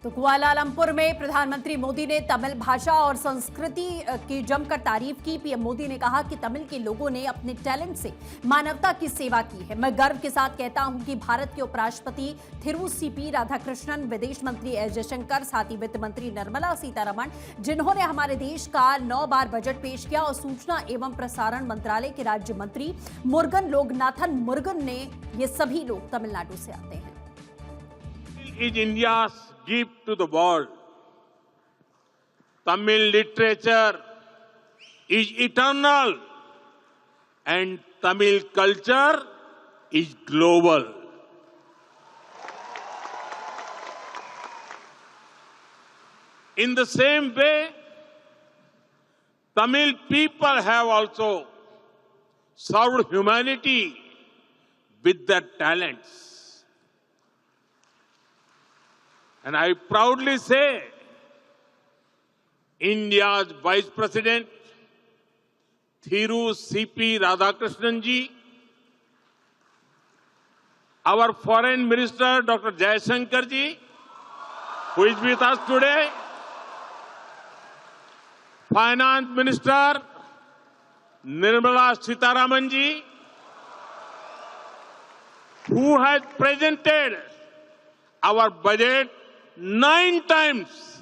तो कुआलालंपुर में प्रधानमंत्री मोदी ने तमिल भाषा और संस्कृति की जमकर तारीफ की। पीएम मोदी ने कहा कि तमिल के लोगों ने अपने टैलेंट से मानवता की सेवा की है। मैं गर्व के साथ कहता हूं कि भारत के उपराष्ट्रपति थिरू सीपी राधाकृष्णन, विदेश मंत्री एस जयशंकर, साथ ही वित्त मंत्री निर्मला सीतारमण, जिन्होंने हमारे देश का 9 बार बजट पेश किया, और सूचना एवं प्रसारण मंत्रालय के राज्य मंत्री मुरुगन लोगनाथन मुरुगन ने, ये सभी लोग तमिलनाडु से आते हैं। Is India's gift to the world. Tamil literature is eternal and Tamil culture is global. In the same way, Tamil people have also served humanity with their talents. And I proudly say, India's Vice President, Thiru C.P. Radhakrishnan ji, our Foreign Minister, Dr. Jaishankar ji, who is with us today, Finance Minister, Nirmala Sitharaman ji, who has presented our budget 9 times.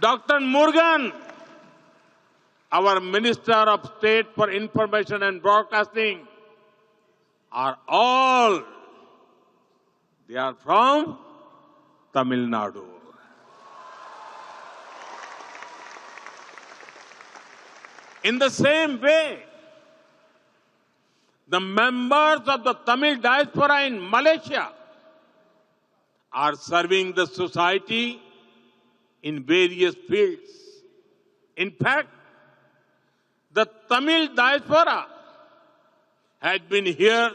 Dr. Murugan, our Minister of State for Information and Broadcasting, are all, they are from Tamil Nadu. In the same way, the members of the Tamil diaspora in Malaysia are serving the society in various fields. In fact, the Tamil diaspora has been here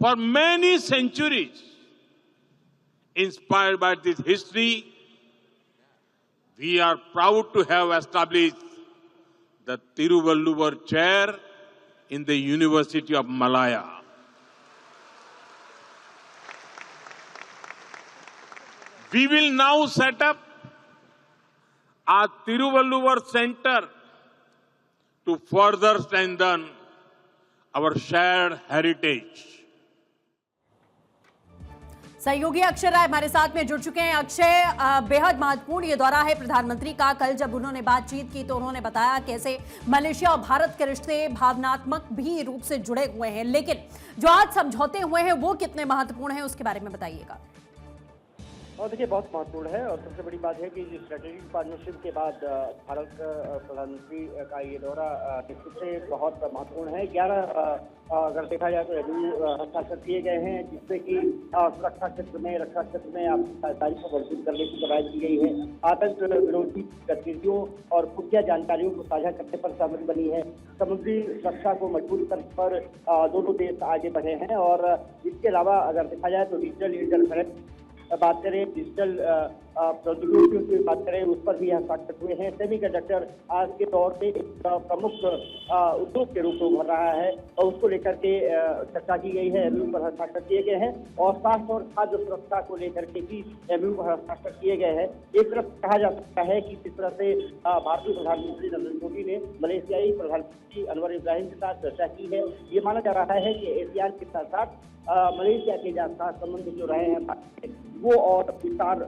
for many centuries. Inspired by this history, we are proud to have established the Tiruvalluvar Chair in the University of Malaya. We will now set up a Tiruvalluvar Center to further strengthen our shared heritage. सहयोगी अक्षय राय हमारे साथ में जुड़ चुके हैं। अक्षय, बेहद महत्वपूर्ण ये दौरा है प्रधानमंत्री का। कल जब उन्होंने बातचीत की तो उन्होंने बताया कैसे मलेशिया और भारत के रिश्ते भावनात्मक भी रूप से जुड़े हुए हैं, लेकिन जो आज समझौते हुए हैं वो कितने महत्वपूर्ण हैं उसके बारे में बताइएगा। और देखिए, बहुत महत्वपूर्ण है और सबसे बड़ी बात है कि स्ट्रेटेजिक पार्टनरशिप के बाद भारत प्रधानमंत्री का ये दौरा निश्चित से बहुत महत्वपूर्ण है। 11 अगर देखा जाए तो एमओयू हस्ताक्षर किए गए हैं, जिसमें कि सुरक्षा क्षेत्र में, रक्षा क्षेत्र में साझेदारी को मजबूत करने की कवायद की गई है। आतंक विरोधी गतिविधियों और खुफिया जानकारियों को साझा करने पर सहमति बनी है। समुद्री सुरक्षा को मजबूत करने पर दोनों देश आगे बढ़े हैं। और इसके अलावा अगर देखा जाए तो डिजिटल इंटरफेरेंस बात करें, डिजिटल प्रौद्योगिकियों की बात करें, उस पर भी हस्ताक्षर हुए हैं। सेमीकंडक्टर आज के दौर में एक प्रमुख उद्योग के रूप में उभर रहा है और उसको लेकर के चर्चा की गई है। एमओयू पर हस्ताक्षर किए गए हैं और स्वास्थ्य और खाद्य सुरक्षा को लेकर के भी एमओयू पर हस्ताक्षर किए गए हैं। एक तरफ कहा जा सकता है कि जिस तरह से भारतीय प्रधानमंत्री नरेंद्र मोदी ने मलेशियाई प्रधानमंत्री अनवर इब्राहिम के साथ चर्चा की है, ये माना जा रहा है कि एशियान के साथ साथ मलेशिया के साथ संबंध जो रहे हैं वो और विस्तार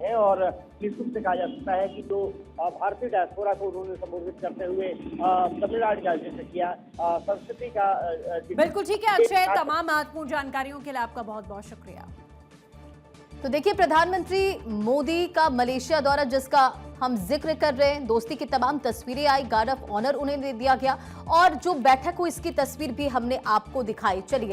है। और निश्चित से कहा जा सकता है कि जो भारतीय डायस्पोरा को उन्होंने संबोधित करते हुए तमिलनाडु का जिक्र किया, संस्कृति का बिल्कुल ठीक है अक्षय, तमाम महत्वपूर्ण जानकारियों के लिए आपका बहुत बहुत शुक्रिया। तो देखिए, प्रधानमंत्री मोदी का मलेशिया दौरा जिसका हम जिक्र कर रहे हैं, दोस्ती की तमाम तस्वीरें आई, गार्ड ऑफ ऑनर उन्हें दे दिया गया और जो बैठक हुई इसकी तस्वीर भी हमने आपको दिखाई। चलिए